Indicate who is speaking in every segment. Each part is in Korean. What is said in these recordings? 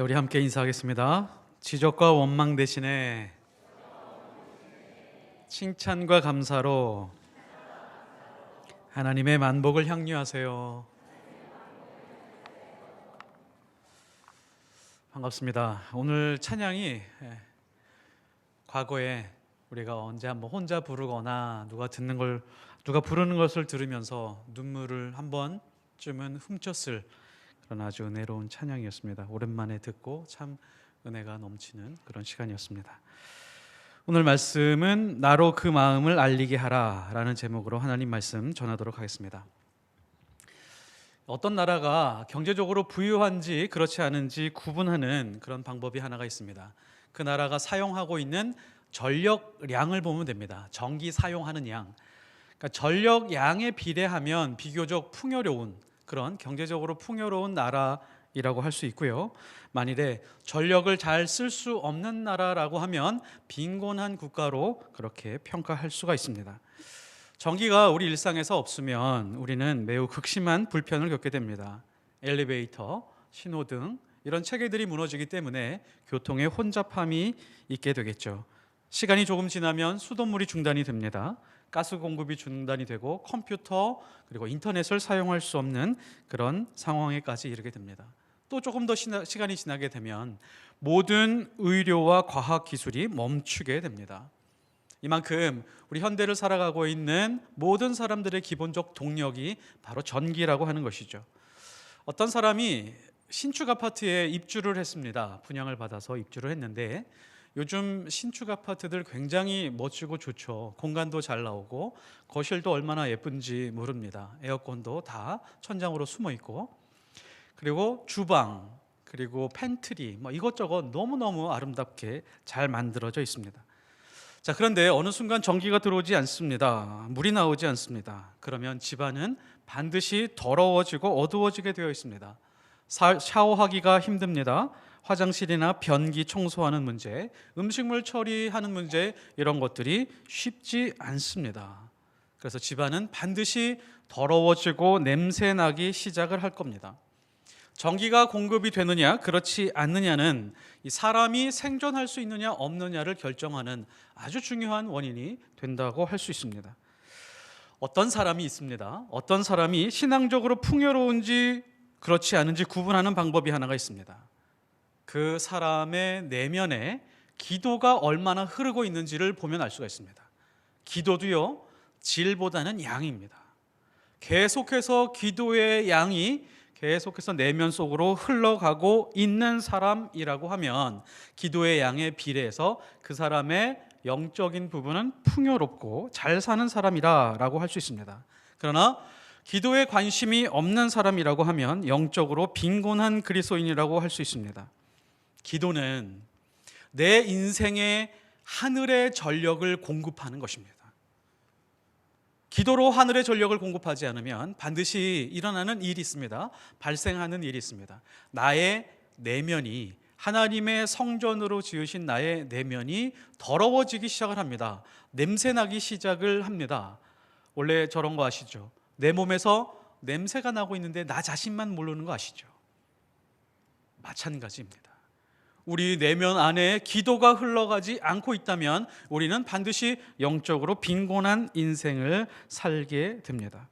Speaker 1: 자, 우리 함께 인사하겠습니다. 지적과 원망 대신에 칭찬과 감사로 하나님의 만복을 향유하세요. 반갑습니다. 오늘 찬양이 과거에 우리가 언제 한번 혼자 부르거나 누가 부르는 것을 들으면서 눈물을 한 번쯤은 훔쳤을 그런 아주 은혜로운 찬양이었습니다. 오랜만에 듣고 참 은혜가 넘치는 그런 시간이었습니다. 오늘 말씀은 나로 그 마음을 알리게 하라 라는 제목으로 하나님 말씀 전하도록 하겠습니다. 어떤 나라가 경제적으로 부유한지 그렇지 않은지 구분하는 그런 방법이 하나가 있습니다. 그 나라가 사용하고 있는 전력량을 보면 됩니다. 전기 사용하는 양. 그러니까 전력량에 비례하면 비교적 풍요로운 그런 경제적으로 풍요로운 나라이라고 할 수 있고요. 만일에 전력을 잘 쓸 수 없는 나라라고 하면 빈곤한 국가로 그렇게 평가할 수가 있습니다. 전기가 우리 일상에서 없으면 우리는 매우 극심한 불편을 겪게 됩니다. 엘리베이터, 신호등 이런 체계들이 무너지기 때문에 교통에 혼잡함이 있게 되겠죠. 시간이 조금 지나면 수돗물이 중단이 됩니다. 가스 공급이 중단이 되고 컴퓨터 그리고 인터넷을 사용할 수 없는 그런 상황에까지 이르게 됩니다. 또 조금 더 시간이 지나게 되면 모든 의료와 과학 기술이 멈추게 됩니다. 이만큼 우리 현대를 살아가고 있는 모든 사람들의 기본적 동력이 바로 전기라고 하는 것이죠. 어떤 사람이 신축 아파트에 입주를 했습니다. 분양을 받아서 입주를 했는데 요즘 신축 아파트들 굉장히 멋지고 좋죠. 공간도 잘 나오고 거실도 얼마나 예쁜지 모릅니다. 에어컨도 다 천장으로 숨어 있고 그리고 주방 그리고 팬트리 이것저것 너무너무 아름답게 잘 만들어져 있습니다. 자, 그런데 어느 순간 전기가 들어오지 않습니다. 물이 나오지 않습니다. 그러면 집안은 반드시 더러워지고 어두워지게 되어 있습니다. 샤워하기가 힘듭니다. 화장실이나 변기 청소하는 문제, 음식물 처리하는 문제 이런 것들이 쉽지 않습니다. 그래서 집안은 반드시 더러워지고 냄새나기 시작을 할 겁니다. 전기가 공급이 되느냐 그렇지 않느냐는 이 사람이 생존할 수 있느냐 없느냐를 결정하는 아주 중요한 원인이 된다고 할 수 있습니다. 어떤 사람이 있습니다. 어떤 사람이 신앙적으로 풍요로운지 그렇지 않은지 구분하는 방법이 하나가 있습니다. 그 사람의 내면에 기도가 얼마나 흐르고 있는지를 보면 알 수가 있습니다. 기도도요, 질보다는 양입니다. 계속해서 기도의 양이 계속해서 내면 속으로 흘러가고 있는 사람이라고 하면 기도의 양에 비례해서 그 사람의 영적인 부분은 풍요롭고 잘 사는 사람이라고 할 수 있습니다. 그러나 기도에 관심이 없는 사람이라고 하면 영적으로 빈곤한 그리스도인이라고 할 수 있습니다. 기도는 내 인생에 하늘의 전력을 공급하는 것입니다. 기도로 하늘의 전력을 공급하지 않으면 반드시 일어나는 일이 있습니다. 발생하는 일이 있습니다. 나의 내면이 하나님의 성전으로 지으신 나의 내면이 더러워지기 시작을 합니다. 냄새나기 시작을 합니다. 원래 저런 거 아시죠? 내 몸에서 냄새가 나고 있는데 나 자신만 모르는 거 아시죠? 마찬가지입니다. 우리 내면 안에 기도가 흘러가지 않고 있다면 우리는 반드시 영적으로 빈곤한 인생을 살게 됩니다.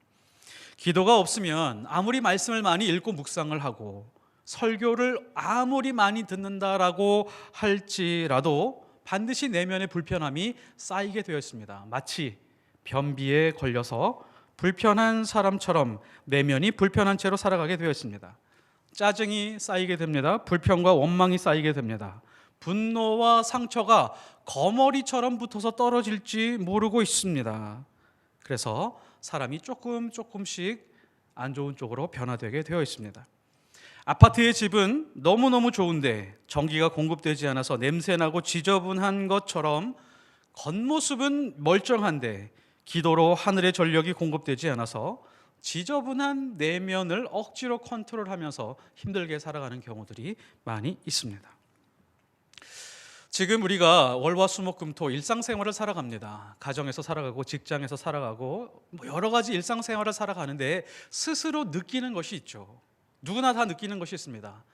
Speaker 1: 기도가 없으면 아무리 말씀을 많이 읽고 묵상을 하고 설교를 아무리 많이 듣는다라고 할지라도 반드시 내면의 불편함이 쌓이게 되어 있습니다. 마치 변비에 걸려서 불편한 사람처럼 내면이 불편한 채로 살아가게 되어 있습니다. 짜증이 쌓이게 됩니다. 불평과 원망이 쌓이게 됩니다. 분노와 상처가 거머리처럼 붙어서 떨어질지 모르고 있습니다. 그래서 사람이 조금씩 안 좋은 쪽으로 변화되게 되어 있습니다. 아파트의 집은 너무너무 좋은데 전기가 공급되지 않아서 냄새나고 지저분한 것처럼 겉모습은 멀쩡한데 기도로 하늘의 전력이 공급되지 않아서 지저분한 내면을 억지로 컨트롤하면서 힘들게 살아가는 경우들이 많이 있습니다. 지금 우리가 월화수목금토 일상생활을 살아갑니다. 가정에서 살아가고 직장에서 살아가고 여러 가지 일상생활을 살아가는데 스스로 느끼는 것이 있죠. 누구나 다 느끼는 것이 있습니다.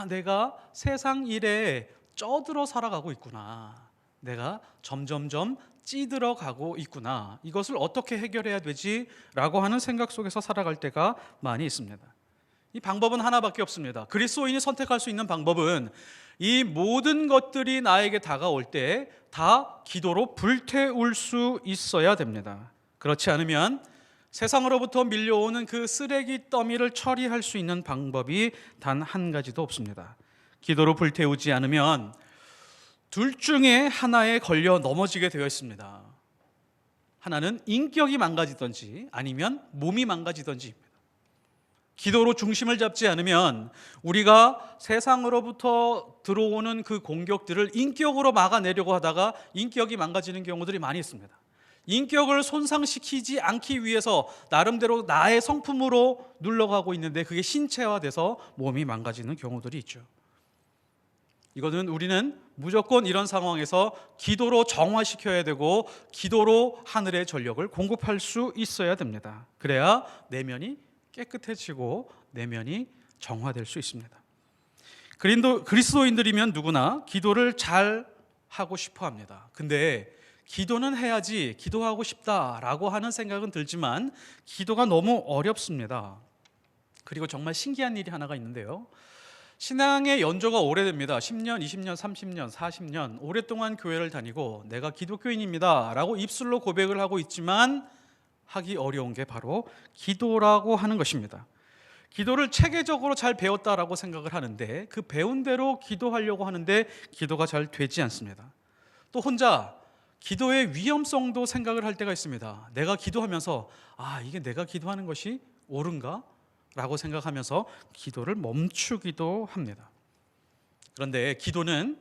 Speaker 1: 내가 세상 일에 쩌들어 살아가고 있구나. 내가 점점점 찌들어 가고 있구나. 이것을 어떻게 해결해야 되지? 라고 하는 생각 속에서 살아갈 때가 많이 있습니다. 이 방법은 하나밖에 없습니다. 그리스도인이 선택할 수 있는 방법은 이 모든 것들이 나에게 다가올 때 다 기도로 불태울 수 있어야 됩니다. 그렇지 않으면 세상으로부터 밀려오는 그 쓰레기 더미를 처리할 수 있는 방법이 단 한 가지도 없습니다. 기도로 불태우지 않으면 둘 중에 하나에 걸려 넘어지게 되어 있습니다. 하나는 인격이 망가지든지 아니면 몸이 망가지든지입니다. 기도로 중심을 잡지 않으면 우리가 세상으로부터 들어오는 그 공격들을 인격으로 막아내려고 하다가 인격이 망가지는 경우들이 많이 있습니다. 인격을 손상시키지 않기 위해서 나름대로 나의 성품으로 눌러가고 있는데 그게 신체화돼서 몸이 망가지는 경우들이 있죠. 이거는 우리는 무조건 이런 상황에서 기도로 정화시켜야 되고 기도로 하늘의 전력을 공급할 수 있어야 됩니다. 그래야 내면이 깨끗해지고 내면이 정화될 수 있습니다. 그리스도인들이면 누구나 기도를 잘 하고 싶어 합니다. 근데 기도는 해야지 기도하고 싶다라고 하는 생각은 들지만 기도가 너무 어렵습니다. 그리고 정말 신기한 일이 하나가 있는데요. 신앙의 연조가 오래됩니다. 10년, 20년, 30년, 40년 오랫동안 교회를 다니고 내가 기독교인입니다 라고 입술로 고백을 하고 있지만 하기 어려운 게 바로 기도라고 하는 것입니다. 기도를 체계적으로 잘 배웠다라고 생각을 하는데 그 배운 대로 기도하려고 하는데 기도가 잘 되지 않습니다. 또 혼자 기도의 위험성도 생각을 할 때가 있습니다. 내가 기도하면서 이게 내가 기도하는 것이 옳은가? 라고 생각하면서 기도를 멈추기도 합니다. 그런데 기도는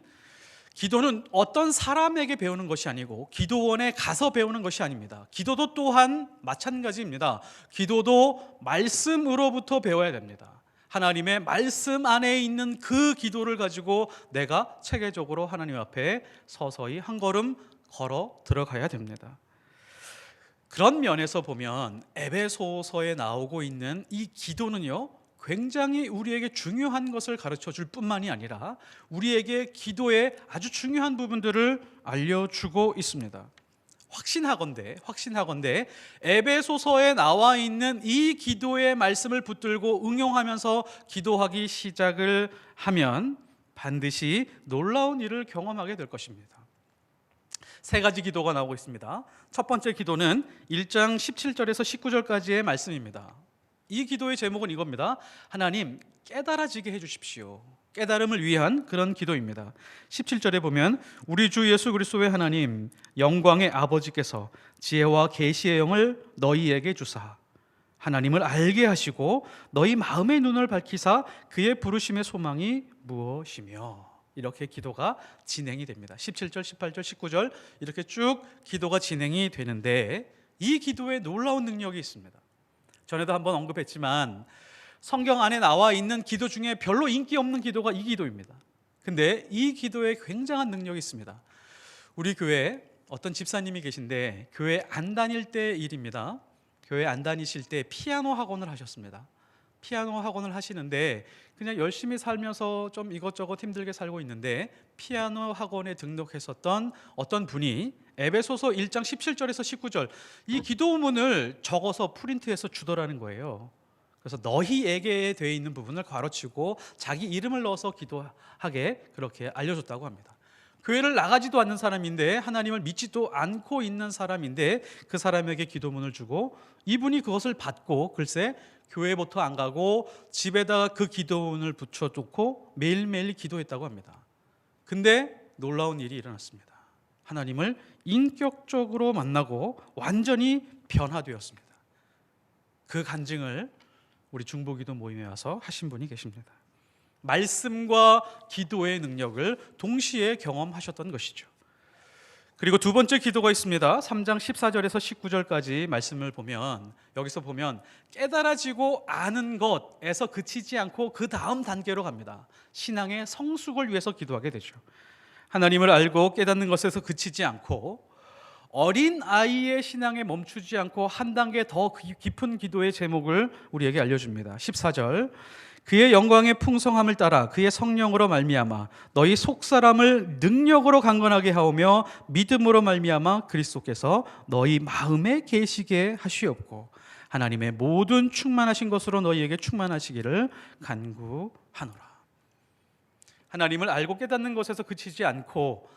Speaker 1: 어떤 사람에게 배우는 것이 아니고 기도원에 가서 배우는 것이 아닙니다. 기도도 또한 마찬가지입니다. 기도도 말씀으로부터 배워야 됩니다. 하나님의 말씀 안에 있는 그 기도를 가지고 내가 체계적으로 하나님 앞에 서서히 한 걸음 걸어 들어가야 됩니다. 그런 면에서 보면 에베소서에 나오고 있는 이 기도는요, 굉장히 우리에게 중요한 것을 가르쳐 줄 뿐만이 아니라 우리에게 기도의 아주 중요한 부분들을 알려주고 있습니다. 확신하건대 에베소서에 나와 있는 이 기도의 말씀을 붙들고 응용하면서 기도하기 시작을 하면 반드시 놀라운 일을 경험하게 될 것입니다. 세 가지 기도가 나오고 있습니다. 첫 번째 기도는 1장 17절에서 19절까지의 말씀입니다. 이 기도의 제목은 이겁니다. 하나님, 깨달아지게 해주십시오. 깨달음을 위한 그런 기도입니다. 17절에 보면 우리 주 예수 그리스도의 하나님 영광의 아버지께서 지혜와 계시의 영을 너희에게 주사 하나님을 알게 하시고 너희 마음의 눈을 밝히사 그의 부르심의 소망이 무엇이며, 이렇게 기도가 진행이 됩니다. 17절, 18절, 19절 이렇게 쭉 기도가 진행이 되는데 이 기도에 놀라운 능력이 있습니다. 전에도 한번 언급했지만 성경 안에 나와 있는 기도 중에 별로 인기 없는 기도가 이 기도입니다. 근데 이 기도에 굉장한 능력이 있습니다. 우리 교회에 어떤 집사님이 계신데 교회 안 다닐 때 일입니다. 교회 안 다니실 때 피아노 학원을 하셨습니다. 피아노 학원을 하시는데 그냥 열심히 살면서 좀 이것저것 힘들게 살고 있는데 피아노 학원에 등록했었던 어떤 분이 에베소서 1장 17절에서 19절 이 기도문을 적어서 프린트해서 주더라는 거예요. 그래서 너희에게 되어 있는 부분을 괄호치고 자기 이름을 넣어서 기도하게 그렇게 알려줬다고 합니다. 교회를 나가지도 않는 사람인데 하나님을 믿지도 않고 있는 사람인데 그 사람에게 기도문을 주고 이분이 그것을 받고 글쎄 교회부터 안 가고 집에다가 그 기도문을 붙여놓고 매일매일 기도했다고 합니다. 근데 놀라운 일이 일어났습니다. 하나님을 인격적으로 만나고 완전히 변화되었습니다. 그 간증을 우리 중보기도 모임에 와서 하신 분이 계십니다. 말씀과 기도의 능력을 동시에 경험하셨던 것이죠. 그리고 두 번째 기도가 있습니다. 3장 14절에서 19절까지 말씀을 보면 여기서 보면 깨달아지고 아는 것에서 그치지 않고 그 다음 단계로 갑니다. 신앙의 성숙을 위해서 기도하게 되죠. 하나님을 알고 깨닫는 것에서 그치지 않고 어린 아이의 신앙에 멈추지 않고 한 단계 더 깊은 기도의 제목을 우리에게 알려줍니다. 14절 그의 영광의 풍성함을 따라 그의 성령으로 말미암아 너희 속사람을 능력으로 강건하게 하오며 믿음으로 말미암아 그리스도께서 너희 마음에 계시게 하시옵고 하나님의 모든 충만하신 것으로 너희에게 충만하시기를 간구하노라. 하나님을 알고 깨닫는 것에서 그치지 않고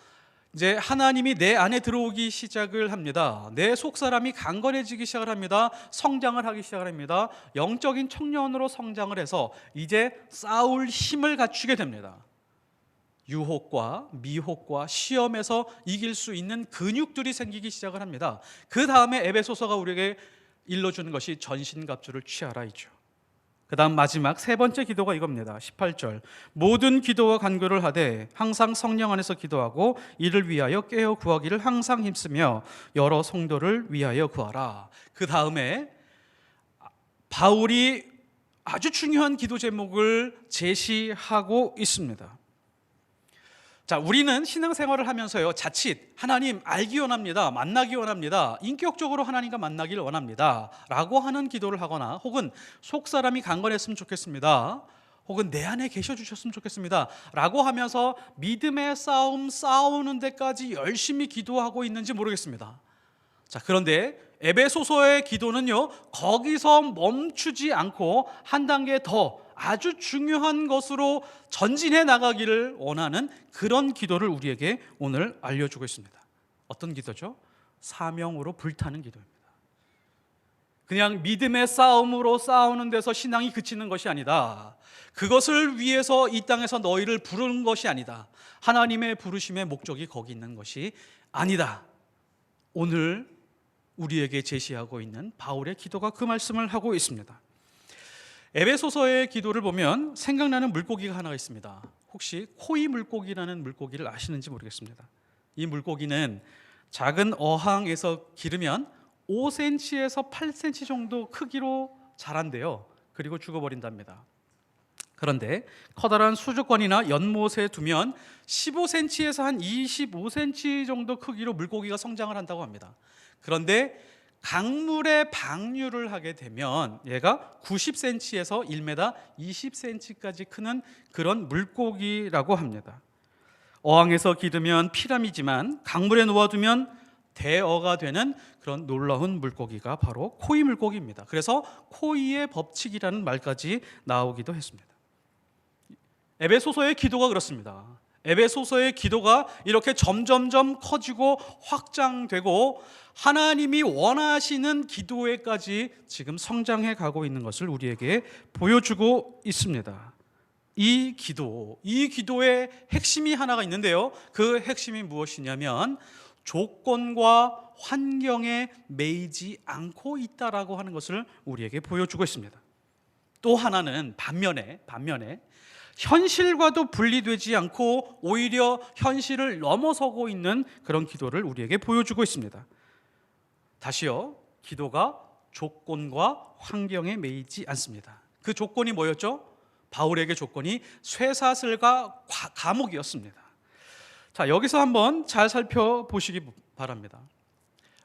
Speaker 1: 이제 하나님이 내 안에 들어오기 시작을 합니다. 내 속사람이 강건해지기 시작을 합니다. 성장을 하기 시작을 합니다. 영적인 청년으로 성장을 해서 이제 싸울 힘을 갖추게 됩니다. 유혹과 미혹과 시험에서 이길 수 있는 근육들이 생기기 시작을 합니다. 그 다음에 에베소서가 우리에게 일러주는 것이 전신갑주를 취하라이죠. 그 다음 마지막 세 번째 기도가 이겁니다. 18절 모든 기도와 간구를 하되 항상 성령 안에서 기도하고 이를 위하여 깨어 구하기를 항상 힘쓰며 여러 성도를 위하여 구하라. 그 다음에 바울이 아주 중요한 기도 제목을 제시하고 있습니다. 자, 우리는 신앙생활을 하면서요, 자칫 하나님 알기 원합니다, 만나기 원합니다, 인격적으로 하나님과 만나기를 원합니다 라고 하는 기도를 하거나, 혹은 속사람이 강건했으면 좋겠습니다, 혹은 내 안에 계셔 주셨으면 좋겠습니다 라고 하면서 믿음의 싸움 싸우는 데까지 열심히 기도하고 있는지 모르겠습니다. 자, 그런데 에베소서의 기도는요, 거기서 멈추지 않고 한 단계 더 아주 중요한 것으로 전진해 나가기를 원하는 그런 기도를 우리에게 오늘 알려주고 있습니다. 어떤 기도죠? 사명으로 불타는 기도입니다. 그냥 믿음의 싸움으로 싸우는 데서 신앙이 그치는 것이 아니다. 그것을 위해서 이 땅에서 너희를 부르는 것이 아니다. 하나님의 부르심의 목적이 거기 있는 것이 아니다. 오늘 우리에게 제시하고 있는 바울의 기도가 그 말씀을 하고 있습니다. 에베소서의 기도를 보면 생각나는 물고기가 하나가 있습니다. 혹시 코이 물고기라는 물고기를 아시는지 모르겠습니다. 이 물고기는 작은 어항에서 기르면 5cm에서 8cm 정도 크기로 자란대요. 그리고 죽어버린답니다. 그런데 커다란 수족관이나 연못에 두면 15cm에서 한 25cm 정도 크기로 물고기가 성장을 한다고 합니다. 그런데 강물에 방류를 하게 되면 얘가 90cm에서 1m 20cm까지 크는 그런 물고기라고 합니다. 어항에서 기르면 피라미지만 강물에 놓아두면 대어가 되는 그런 놀라운 물고기가 바로 코이 물고기입니다. 그래서 코이의 법칙이라는 말까지 나오기도 했습니다. 에베소서의 기도가 그렇습니다. 에베소서의 기도가 이렇게 점점점 커지고 확장되고 하나님이 원하시는 기도에까지 지금 성장해 가고 있는 것을 우리에게 보여주고 있습니다. 이 기도의 핵심이 하나가 있는데요, 그 핵심이 무엇이냐면 조건과 환경에 매이지 않고 있다라고 하는 것을 우리에게 보여주고 있습니다. 또 하나는 반면에 현실과도 분리되지 않고 오히려 현실을 넘어서고 있는 그런 기도를 우리에게 보여주고 있습니다. 다시요, 기도가 조건과 환경에 매이지 않습니다. 그 조건이 뭐였죠? 바울에게 조건이 쇠사슬과 감옥이었습니다. 자, 여기서 한번 잘 살펴보시기 바랍니다.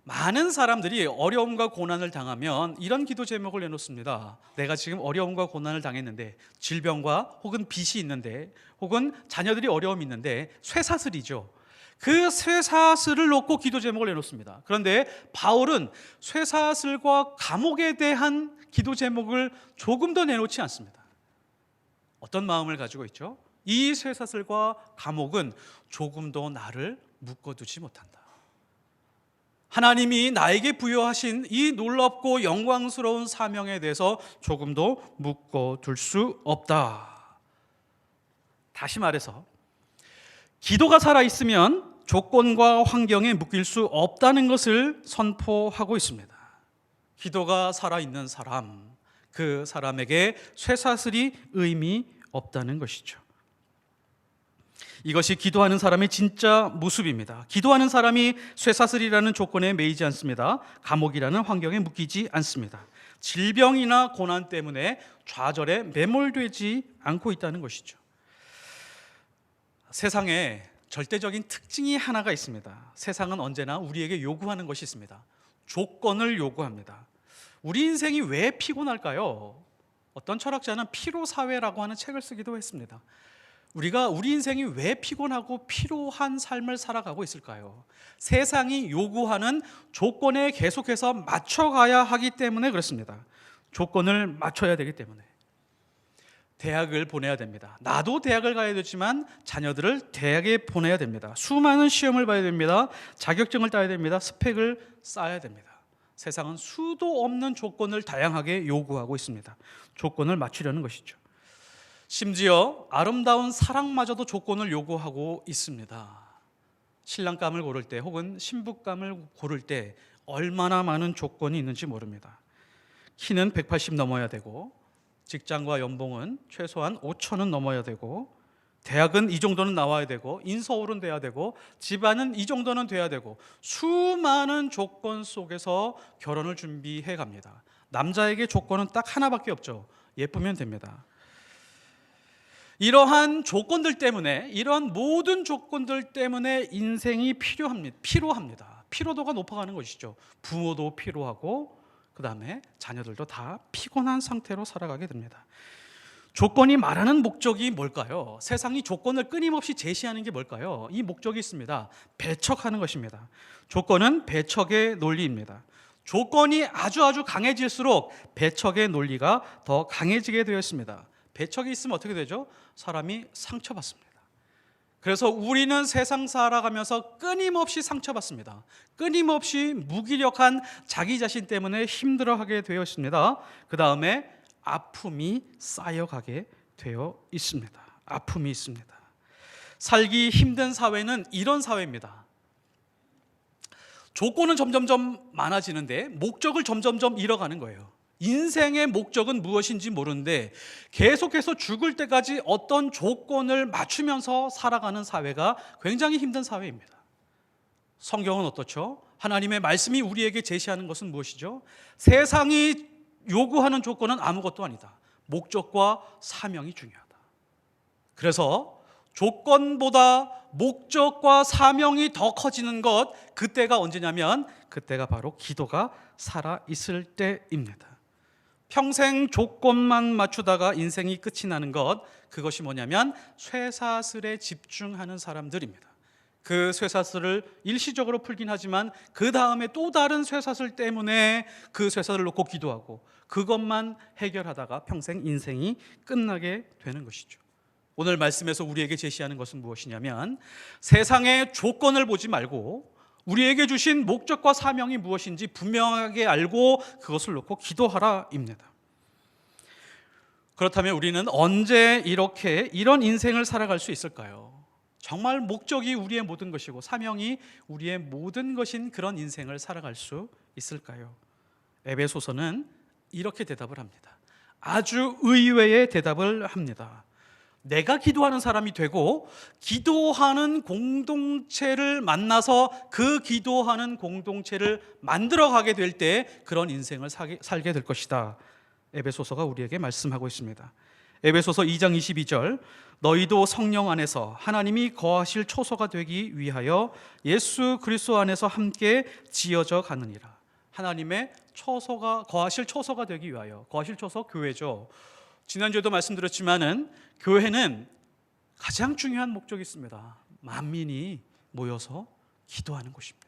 Speaker 1: 많은 사람들이 어려움과 고난을 당하면 이런 기도 제목을 내놓습니다. 내가 지금 어려움과 고난을 당했는데, 질병과 혹은 빚이 있는데, 혹은 자녀들이 어려움이 있는데, 쇠사슬이죠. 그 쇠사슬을 놓고 기도 제목을 내놓습니다. 그런데 바울은 쇠사슬과 감옥에 대한 기도 제목을 조금 더 내놓지 않습니다. 어떤 마음을 가지고 있죠? 이 쇠사슬과 감옥은 조금 더 나를 묶어두지 못한다. 하나님이 나에게 부여하신 이 놀랍고 영광스러운 사명에 대해서 조금도 묶어둘 수 없다. 다시 말해서 기도가 살아있으면 조건과 환경에 묶일 수 없다는 것을 선포하고 있습니다. 기도가 살아있는 사람, 그 사람에게 쇠사슬이 의미 없다는 것이죠. 이것이 기도하는 사람의 진짜 모습입니다. 기도하는 사람이 쇠사슬이라는 조건에 매이지 않습니다. 감옥이라는 환경에 묶이지 않습니다. 질병이나 고난 때문에 좌절에 매몰되지 않고 있다는 것이죠. 세상에 절대적인 특징이 하나가 있습니다. 세상은 언제나 우리에게 요구하는 것이 있습니다. 조건을 요구합니다. 우리 인생이 왜 피곤할까요? 어떤 철학자는 피로 사회라고 하는 책을 쓰기도 했습니다. 우리 인생이 왜 피곤하고 피로한 삶을 살아가고 있을까요? 세상이 요구하는 조건에 계속해서 맞춰가야 하기 때문에 그렇습니다. 조건을 맞춰야 되기 때문에. 대학을 보내야 됩니다. 나도 대학을 가야 되지만 자녀들을 대학에 보내야 됩니다. 수많은 시험을 봐야 됩니다. 자격증을 따야 됩니다. 스펙을 쌓아야 됩니다. 세상은 수도 없는 조건을 다양하게 요구하고 있습니다. 조건을 맞추려는 것이죠. 심지어 아름다운 사랑마저도 조건을 요구하고 있습니다. 신랑감을 고를 때 혹은 신부감을 고를 때 얼마나 많은 조건이 있는지 모릅니다. 키는 180 넘어야 되고, 직장과 연봉은 최소한 5천은 넘어야 되고, 대학은 이 정도는 나와야 되고, 인서울은 돼야 되고, 집안은 이 정도는 돼야 되고, 수많은 조건 속에서 결혼을 준비해 갑니다. 남자에게 조건은 딱 하나밖에 없죠. 예쁘면 됩니다. 이러한 조건들 때문에, 이러한 모든 조건들 때문에 인생이 피로합니다. 피로도가 높아가는 것이죠. 부모도 피로하고, 그 다음에 자녀들도 다 피곤한 상태로 살아가게 됩니다. 조건이 말하는 목적이 뭘까요? 세상이 조건을 끊임없이 제시하는 게 뭘까요? 이 목적이 있습니다. 배척하는 것입니다. 조건은 배척의 논리입니다. 조건이 아주 강해질수록 배척의 논리가 더 강해지게 되어 있습니다. 배척이 있으면 어떻게 되죠? 사람이 상처받습니다. 그래서 우리는 세상 살아가면서 끊임없이 상처받습니다. 끊임없이 무기력한 자기 자신 때문에 힘들어하게 되어 있습니다. 그 다음에 아픔이 쌓여가게 되어 있습니다. 아픔이 있습니다. 살기 힘든 사회는 이런 사회입니다. 조건은 점점점 많아지는데 목적을 점점점 잃어가는 거예요. 인생의 목적은 무엇인지 모르는데 계속해서 죽을 때까지 어떤 조건을 맞추면서 살아가는 사회가 굉장히 힘든 사회입니다. 성경은 어떻죠? 하나님의 말씀이 우리에게 제시하는 것은 무엇이죠? 세상이 요구하는 조건은 아무것도 아니다. 목적과 사명이 중요하다. 그래서 조건보다 목적과 사명이 더 커지는 것, 그때가 언제냐면 그때가 바로 기도가 살아있을 때입니다. 평생 조건만 맞추다가 인생이 끝이 나는 것, 그것이 뭐냐면 쇠사슬에 집중하는 사람들입니다. 그 쇠사슬을 일시적으로 풀긴 하지만 그 다음에 또 다른 쇠사슬 때문에 그 쇠사슬을 놓고 기도하고 그것만 해결하다가 평생 인생이 끝나게 되는 것이죠. 오늘 말씀에서 우리에게 제시하는 것은 무엇이냐면 세상의 조건을 보지 말고 우리에게 주신 목적과 사명이 무엇인지 분명하게 알고 그것을 놓고 기도하라입니다. 그렇다면 우리는 언제 이런 인생을 살아갈 수 있을까요? 정말 목적이 우리의 모든 것이고 사명이 우리의 모든 것인 그런 인생을 살아갈 수 있을까요? 에베소서는 이렇게 대답을 합니다. 아주 의외의 대답을 합니다. 내가 기도하는 사람이 되고 기도하는 공동체를 만나서 그 기도하는 공동체를 만들어가게 될 때 그런 인생을 살게 될 것이다. 에베소서가 우리에게 말씀하고 있습니다. 에베소서 2장 22절, 너희도 성령 안에서 하나님이 거하실 초소가 되기 위하여 예수 그리스도 안에서 함께 지어져 가느니라. 하나님의 거하실 초소가 되기 위하여. 거하실 초소 교회죠. 지난주에도 말씀드렸지만은 교회는 가장 중요한 목적이 있습니다. 만민이 모여서 기도하는 곳입니다.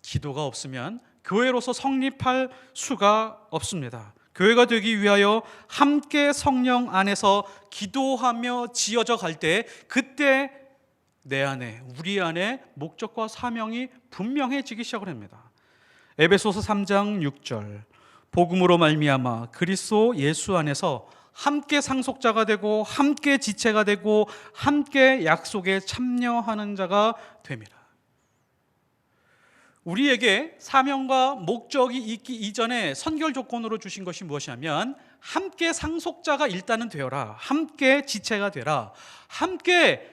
Speaker 1: 기도가 없으면 교회로서 성립할 수가 없습니다. 교회가 되기 위하여 함께 성령 안에서 기도하며 지어져 갈 때 그때 내 안에, 우리 안에 목적과 사명이 분명해지기 시작을 합니다. 에베소서 3장 6절, 복음으로 말미암아 그리스도 예수 안에서 함께 상속자가 되고 함께 지체가 되고 함께 약속에 참여하는 자가 됨이라. 우리에게 사명과 목적이 있기 이전에 선결 조건으로 주신 것이 무엇이냐면 함께 상속자가 일단은 되어라, 함께 지체가 되라, 함께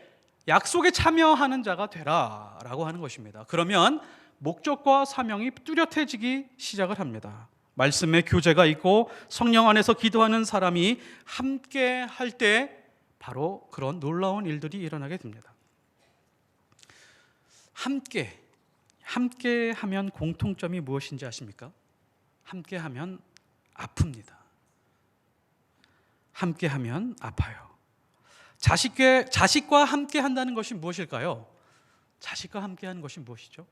Speaker 1: 약속에 참여하는 자가 되라 라고 하는 것입니다. 그러면 목적과 사명이 뚜렷해지기 시작을 합니다. 말씀의 교제가 있고 성령 안에서 기도하는 사람이 함께 할 때 바로 그런 놀라운 일들이 일어나게 됩니다. 함께 하면 공통점이 무엇인지 아십니까? 함께 하면 아픕니다. 함께하면 아파요. 자식과 함께한다는 것이 무엇일까요? 자식과 함께하는 것이 무엇이죠?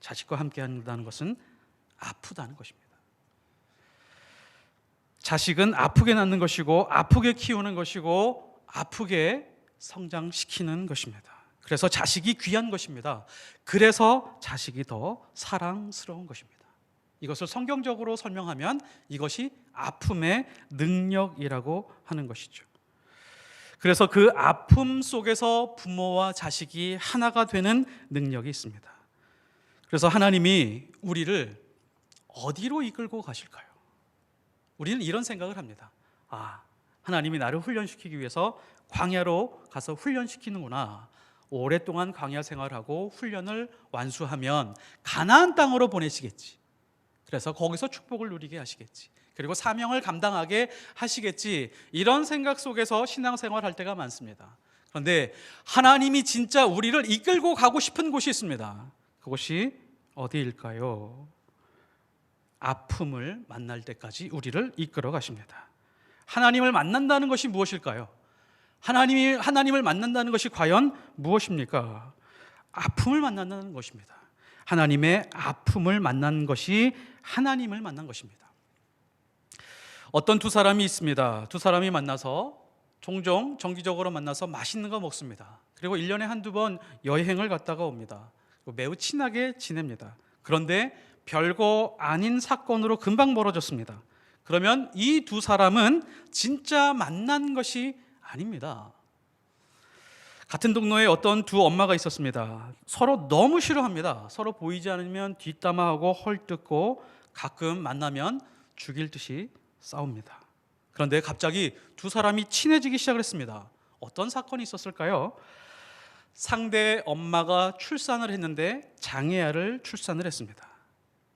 Speaker 1: 자식과 함께한다는 것은 아프다는 것입니다. 자식은 아프게 낳는 것이고 아프게 키우는 것이고 아프게 성장시키는 것입니다. 그래서 자식이 귀한 것입니다. 그래서 자식이 더 사랑스러운 것입니다. 이것을 성경적으로 설명하면 이것이 아픔의 능력이라고 하는 것이죠. 그래서 그 아픔 속에서 부모와 자식이 하나가 되는 능력이 있습니다. 그래서 하나님이 우리를 어디로 이끌고 가실까요? 우리는 이런 생각을 합니다. 하나님이 나를 훈련시키기 위해서 광야로 가서 훈련시키는구나. 오랫동안 광야 생활하고 훈련을 완수하면 가나안 땅으로 보내시겠지. 그래서 거기서 축복을 누리게 하시겠지. 그리고 사명을 감당하게 하시겠지. 이런 생각 속에서 신앙생활할 때가 많습니다. 그런데 하나님이 진짜 우리를 이끌고 가고 싶은 곳이 있습니다. 그곳이 어디일까요? 아픔을 만날 때까지 우리를 이끌어 가십니다. 하나님을 만난다는 것이 무엇일까요? 하나님을 만난다는 것이 과연 무엇입니까? 아픔을 만난다는 것입니다. 하나님의 아픔을 만난 것이 하나님을 만난 것입니다. 어떤 두 사람이 있습니다. 두 사람이 만나서 종종 정기적으로 만나서 맛있는 거 먹습니다. 그리고 1년에 한두 번 여행을 갔다가 옵니다. 매우 친하게 지냅니다. 그런데 별거 아닌 사건으로 금방 멀어졌습니다. 그러면 이 두 사람은 진짜 만난 것이 아닙니다. 같은 동네에 어떤 두 엄마가 있었습니다. 서로 너무 싫어합니다. 서로 보이지 않으면 뒷담화하고 헐뜯고 가끔 만나면 죽일 듯이 싸웁니다. 그런데 갑자기 두 사람이 친해지기 시작을 했습니다. 어떤 사건이 있었을까요? 상대 엄마가 출산을 했는데 장애아를 출산을 했습니다.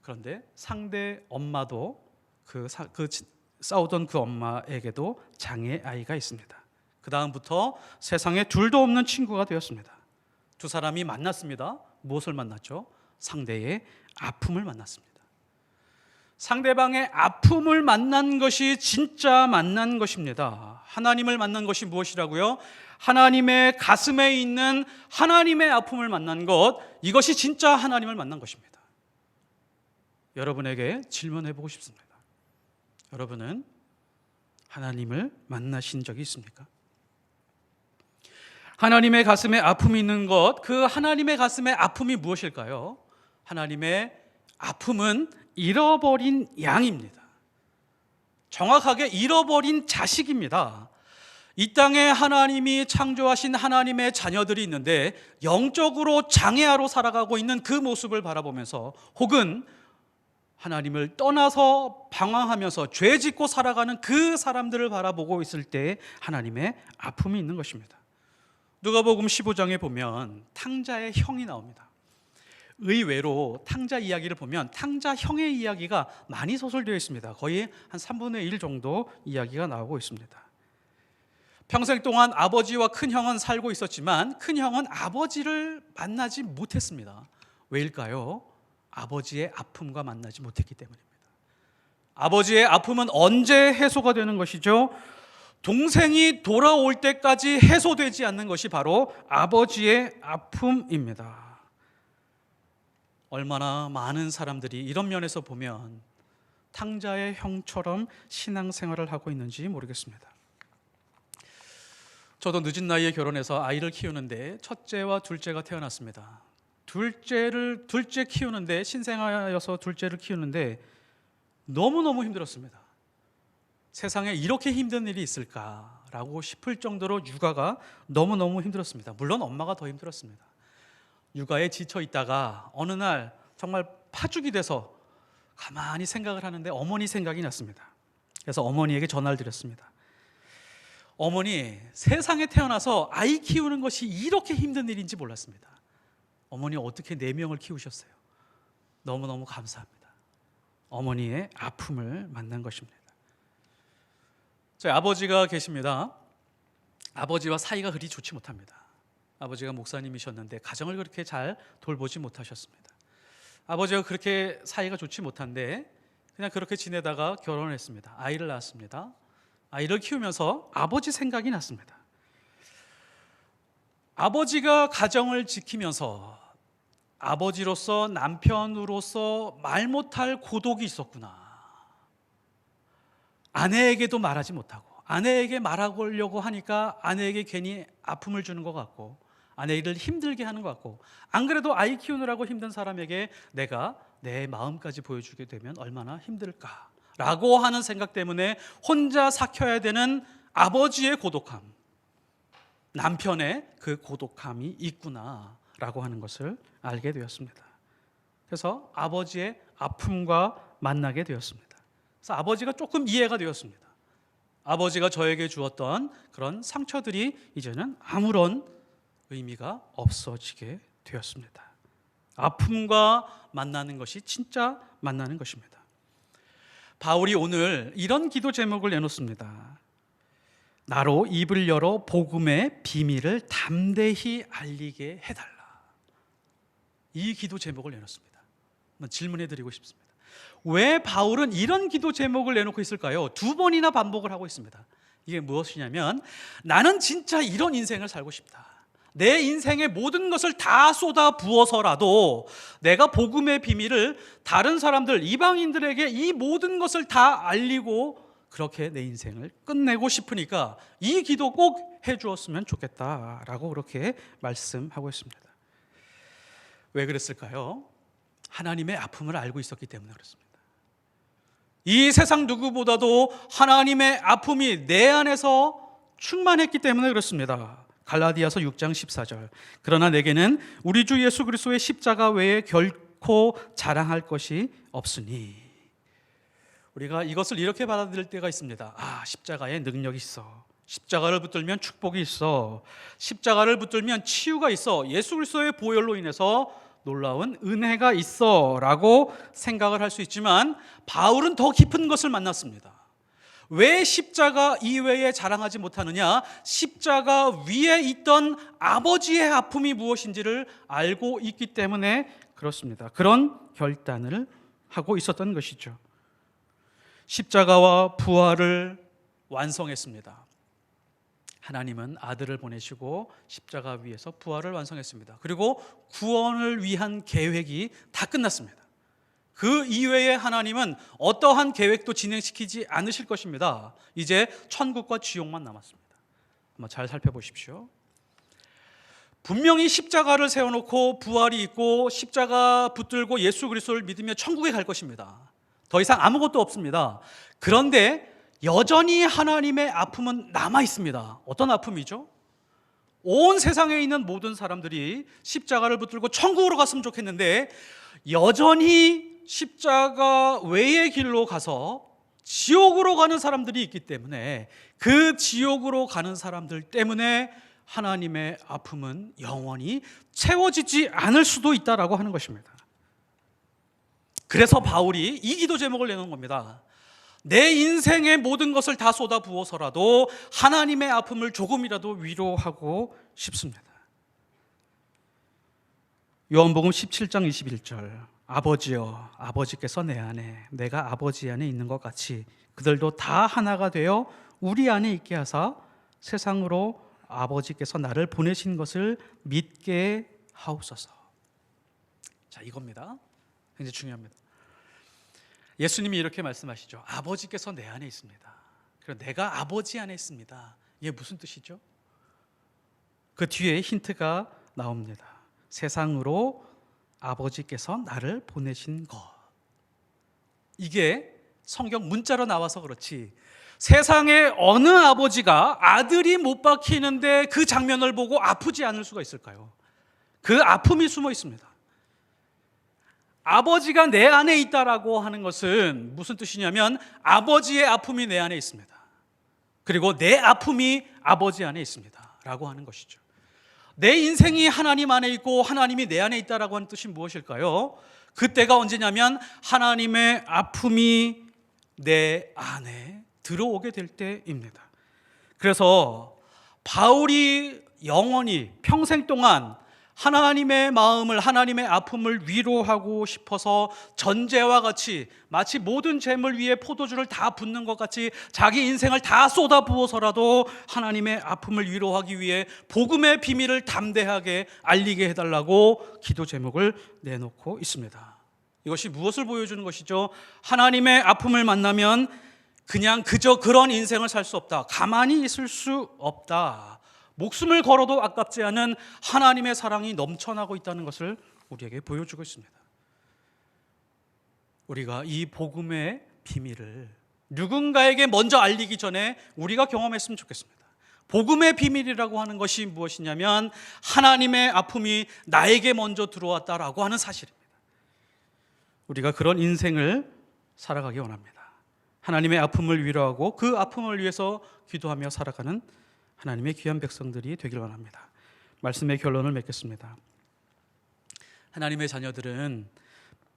Speaker 1: 그런데 상대 엄마도 싸우던 그 엄마에게도 장애아이가 있습니다. 그 다음부터 세상에 둘도 없는 친구가 되었습니다. 두 사람이 만났습니다. 무엇을 만났죠? 상대의 아픔을 만났습니다. 상대방의 아픔을 만난 것이 진짜 만난 것입니다. 하나님을 만난 것이 무엇이라고요? 하나님의 가슴에 있는 하나님의 아픔을 만난 것, 이것이 진짜 하나님을 만난 것입니다. 여러분에게 질문해보고 싶습니다. 여러분은 하나님을 만나신 적이 있습니까? 하나님의 가슴에 아픔이 있는 것, 그 하나님의 가슴에 아픔이 무엇일까요? 하나님의 아픔은 잃어버린 양입니다. 정확하게 잃어버린 자식입니다. 이 땅에 하나님이 창조하신 하나님의 자녀들이 있는데 영적으로 장애아로 살아가고 있는 그 모습을 바라보면서, 혹은 하나님을 떠나서 방황하면서 죄 짓고 살아가는 그 사람들을 바라보고 있을 때 하나님의 아픔이 있는 것입니다. 누가복음 15장에 보면 탕자의 형이 나옵니다. 의외로 탕자 이야기를 보면 탕자 형의 이야기가 많이 소설되어 있습니다. 거의 한 3분의 1 정도 이야기가 나오고 있습니다. 평생 동안 아버지와 큰형은 살고 있었지만 큰형은 아버지를 만나지 못했습니다. 왜일까요? 아버지의 아픔과 만나지 못했기 때문입니다. 아버지의 아픔은 언제 해소가 되는 것이죠? 동생이 돌아올 때까지 해소되지 않는 것이 바로 아버지의 아픔입니다. 얼마나 많은 사람들이 이런 면에서 보면 탕자의 형처럼 신앙생활을 하고 있는지 모르겠습니다. 저도 늦은 나이에 결혼해서 아이를 키우는데 첫째와 둘째가 태어났습니다. 둘째 키우는데, 신생아여서 둘째를 키우는데 너무너무 힘들었습니다. 세상에 이렇게 힘든 일이 있을까라고 싶을 정도로 육아가 너무너무 힘들었습니다. 물론 엄마가 더 힘들었습니다. 육아에 지쳐 있다가 어느 날 정말 파죽이 돼서 가만히 생각을 하는데 어머니 생각이 났습니다. 그래서 어머니에게 전화를 드렸습니다. 어머니, 세상에 태어나서 아이 키우는 것이 이렇게 힘든 일인지 몰랐습니다. 어머니 어떻게 4명을 키우셨어요? 너무너무 감사합니다. 어머니의 아픔을 만난 것입니다. 저희 아버지가 계십니다. 아버지와 사이가 그리 좋지 못합니다. 아버지가 목사님이셨는데 가정을 그렇게 잘 돌보지 못하셨습니다. 아버지가 그렇게 사이가 좋지 못한데 그냥 그렇게 지내다가 결혼을 했습니다. 아이를 낳았습니다. 아이를 키우면서 아버지 생각이 났습니다. 아버지가 가정을 지키면서 아버지로서, 남편으로서 말 못할 고독이 있었구나. 아내에게도 말하지 못하고, 아내에게 말하려고 하니까 아내에게 괜히 아픔을 주는 것 같고, 아내를 힘들게 하는 것 같고, 안 그래도 아이 키우느라고 힘든 사람에게 내가 내 마음까지 보여주게 되면 얼마나 힘들까라고 하는 생각 때문에 혼자 삭혀야 되는 아버지의 고독함, 남편의 그 고독함이 있구나라고 하는 것을 알게 되었습니다. 그래서 아버지의 아픔과 만나게 되었습니다. 그래서 아버지가 조금 이해가 되었습니다. 아버지가 저에게 주었던 그런 상처들이 이제는 아무런 의미가 없어지게 되었습니다. 아픔과 만나는 것이 진짜 만나는 것입니다. 바울이 오늘 이런 기도 제목을 내놓습니다. 나로 입을 열어 복음의 비밀을 담대히 알리게 해달라. 이 기도 제목을 내놓습니다. 한번 질문해 드리고 싶습니다. 왜 바울은 이런 기도 제목을 내놓고 있을까요? 두 번이나 반복을 하고 있습니다. 이게 무엇이냐면, 나는 진짜 이런 인생을 살고 싶다. 내 인생의 모든 것을 다 쏟아 부어서라도 내가 복음의 비밀을 다른 사람들, 이방인들에게 이 모든 것을 다 알리고 그렇게 내 인생을 끝내고 싶으니까 이 기도 꼭 해주었으면 좋겠다라고 그렇게 말씀하고 있습니다. 왜 그랬을까요? 하나님의 아픔을 알고 있었기 때문에 그렇습니다. 이 세상 누구보다도 하나님의 아픔이 내 안에서 충만했기 때문에 그렇습니다. 갈라디아서 6장 14절. 그러나 내게는 우리 주 예수 그리스도의 십자가 외에 결코 자랑할 것이 없으니. 우리가 이것을 이렇게 받아들일 때가 있습니다. 십자가에 능력이 있어. 십자가를 붙들면 축복이 있어. 십자가를 붙들면 치유가 있어. 예수 그리스도의 보혈로 인해서 놀라운 은혜가 있어 라고 생각을 할 수 있지만, 바울은 더 깊은 것을 만났습니다. 왜 십자가 이외에 자랑하지 못하느냐? 십자가 위에 있던 아버지의 아픔이 무엇인지를 알고 있기 때문에 그렇습니다. 그런 결단을 하고 있었던 것이죠. 십자가와 부활을 완성했습니다. 하나님은 아들을 보내시고 십자가 위에서 부활을 완성했습니다. 그리고 구원을 위한 계획이 다 끝났습니다. 그 이외에 하나님은 어떠한 계획도 진행시키지 않으실 것입니다. 이제 천국과 지옥만 남았습니다. 한번 잘 살펴보십시오. 분명히 십자가를 세워놓고 부활이 있고 십자가 붙들고 예수 그리스도를 믿으며 천국에 갈 것입니다. 더 이상 아무것도 없습니다. 그런데 여전히 하나님의 아픔은 남아 있습니다. 어떤 아픔이죠? 온 세상에 있는 모든 사람들이 십자가를 붙들고 천국으로 갔으면 좋겠는데, 여전히 십자가 외의 길로 가서 지옥으로 가는 사람들이 있기 때문에, 그 지옥으로 가는 사람들 때문에 하나님의 아픔은 영원히 채워지지 않을 수도 있다라고 하는 것입니다. 그래서 바울이 이 기도 제목을 내놓은 겁니다. 내 인생의 모든 것을 다 쏟아 부어서라도 하나님의 아픔을 조금이라도 위로하고 싶습니다. 요한복음 17장 21절. 아버지여, 아버지께서 내 안에, 내가 아버지 안에 있는 것 같이 그들도 다 하나가 되어 우리 안에 있게 하사 세상으로 아버지께서 나를 보내신 것을 믿게 하옵소서. 자, 이겁니다. 굉장히 중요합니다. 예수님이 이렇게 말씀하시죠. 아버지께서 내 안에 있습니다. 그리고 내가 아버지 안에 있습니다. 이게 무슨 뜻이죠? 그 뒤에 힌트가 나옵니다. 세상으로 아버지께서 나를 보내신 것. 이게 성경 문자로 나와서 그렇지, 세상에 어느 아버지가 아들이 못 박히는데 그 장면을 보고 아프지 않을 수가 있을까요? 그 아픔이 숨어 있습니다. 아버지가 내 안에 있다라고 하는 것은 무슨 뜻이냐면, 아버지의 아픔이 내 안에 있습니다. 그리고 내 아픔이 아버지 안에 있습니다 라고 하는 것이죠. 내 인생이 하나님 안에 있고 하나님이 내 안에 있다라고 하는 뜻이 무엇일까요? 그때가 언제냐면, 하나님의 아픔이 내 안에 들어오게 될 때입니다. 그래서 바울이 영원히 평생 동안 하나님의 마음을, 하나님의 아픔을 위로하고 싶어서 전제와 같이 마치 모든 재물 위에 포도주를 다 붓는 것 같이 자기 인생을 다 쏟아부어서라도 하나님의 아픔을 위로하기 위해 복음의 비밀을 담대하게 알리게 해달라고 기도 제목을 내놓고 있습니다. 이것이 무엇을 보여주는 것이죠? 하나님의 아픔을 만나면 그냥 그저 그런 인생을 살 수 없다. 가만히 있을 수 없다. 목숨을 걸어도 아깝지 않은 하나님의 사랑이 넘쳐나고 있다는 것을 우리에게 보여주고 있습니다. 우리가 이 복음의 비밀을 누군가에게 먼저 알리기 전에 우리가 경험했으면 좋겠습니다. 복음의 비밀이라고 하는 것이 무엇이냐면 하나님의 아픔이 나에게 먼저 들어왔다라고 하는 사실입니다. 우리가 그런 인생을 살아가기 원합니다. 하나님의 아픔을 위로하고 그 아픔을 위해서 기도하며 살아가는 하나님의 귀한 백성들이 되길 원합니다. 말씀의 결론을 맺겠습니다. 하나님의 자녀들은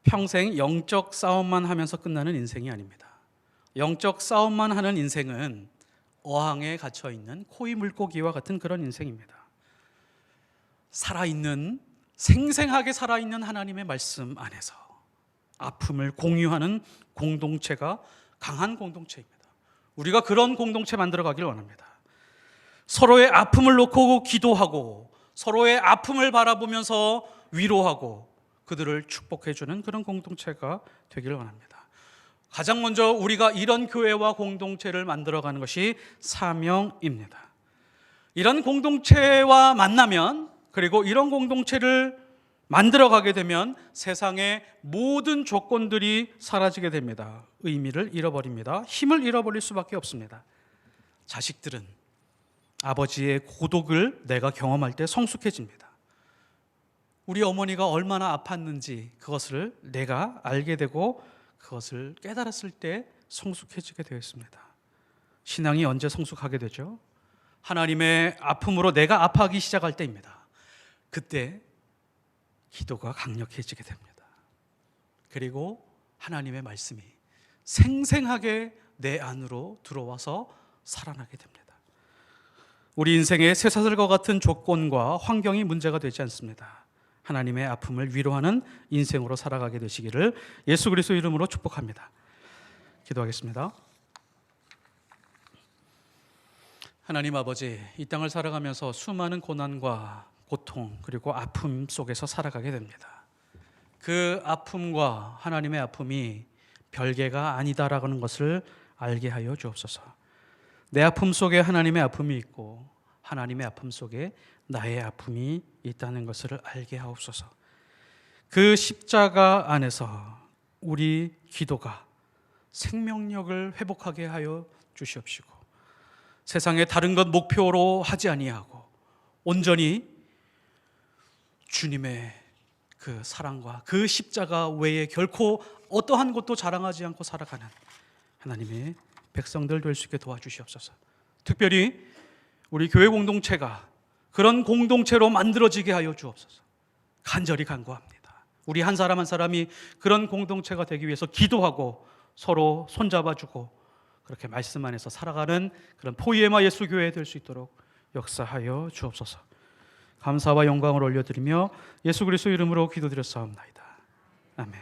Speaker 1: 평생 영적 싸움만 하면서 끝나는 인생이 아닙니다. 영적 싸움만 하는 인생은 어항에 갇혀있는 코이 물고기와 같은 그런 인생입니다. 살아있는, 생생하게 살아있는 하나님의 말씀 안에서 아픔을 공유하는 공동체가 강한 공동체입니다. 우리가 그런 공동체 만들어가길 원합니다. 서로의 아픔을 놓고 기도하고 서로의 아픔을 바라보면서 위로하고 그들을 축복해주는 그런 공동체가 되기를 원합니다. 가장 먼저 우리가 이런 교회와 공동체를 만들어가는 것이 사명입니다. 이런 공동체와 만나면, 그리고 이런 공동체를 만들어가게 되면 세상의 모든 조건들이 사라지게 됩니다. 의미를 잃어버립니다. 힘을 잃어버릴 수밖에 없습니다. 자식들은 아버지의 고독을 내가 경험할 때 성숙해집니다. 우리 어머니가 얼마나 아팠는지 그것을 내가 알게 되고 그것을 깨달았을 때 성숙해지게 되어 있습니다. 신앙이 언제 성숙하게 되죠? 하나님의 아픔으로 내가 아파하기 시작할 때입니다. 그때 기도가 강력해지게 됩니다. 그리고 하나님의 말씀이 생생하게 내 안으로 들어와서 살아나게 됩니다. 우리 인생의 쇠사슬과 같은 조건과 환경이 문제가 되지 않습니다. 하나님의 아픔을 위로하는 인생으로 살아가게 되시기를 예수 그리스도 이름으로 축복합니다. 기도하겠습니다. 하나님 아버지, 이 땅을 살아가면서 수많은 고난과 고통 그리고 아픔 속에서 살아가게 됩니다. 그 아픔과 하나님의 아픔이 별개가 아니다라는 것을 알게 하여 주옵소서. 내 아픔 속에 하나님의 아픔이 있고 하나님의 아픔 속에 나의 아픔이 있다는 것을 알게 하옵소서. 그 십자가 안에서 우리 기도가 생명력을 회복하게 하여 주시옵시고 세상의 다른 것 목표로 하지 아니하고 온전히 주님의 그 사랑과 그 십자가 외에 결코 어떠한 것도 자랑하지 않고 살아가는 하나님의 백성들 될 수 있게 도와주시옵소서. 특별히 우리 교회 공동체가 그런 공동체로 만들어지게 하여 주옵소서. 간절히 간구합니다. 우리 한 사람 한 사람이 그런 공동체가 되기 위해서 기도하고 서로 손잡아주고 그렇게 말씀 안에서 살아가는 그런 포이에마 예수 교회 될 수 있도록 역사하여 주옵소서. 감사와 영광을 올려드리며 예수 그리스도 이름으로 기도드렸사옵나이다. 아멘.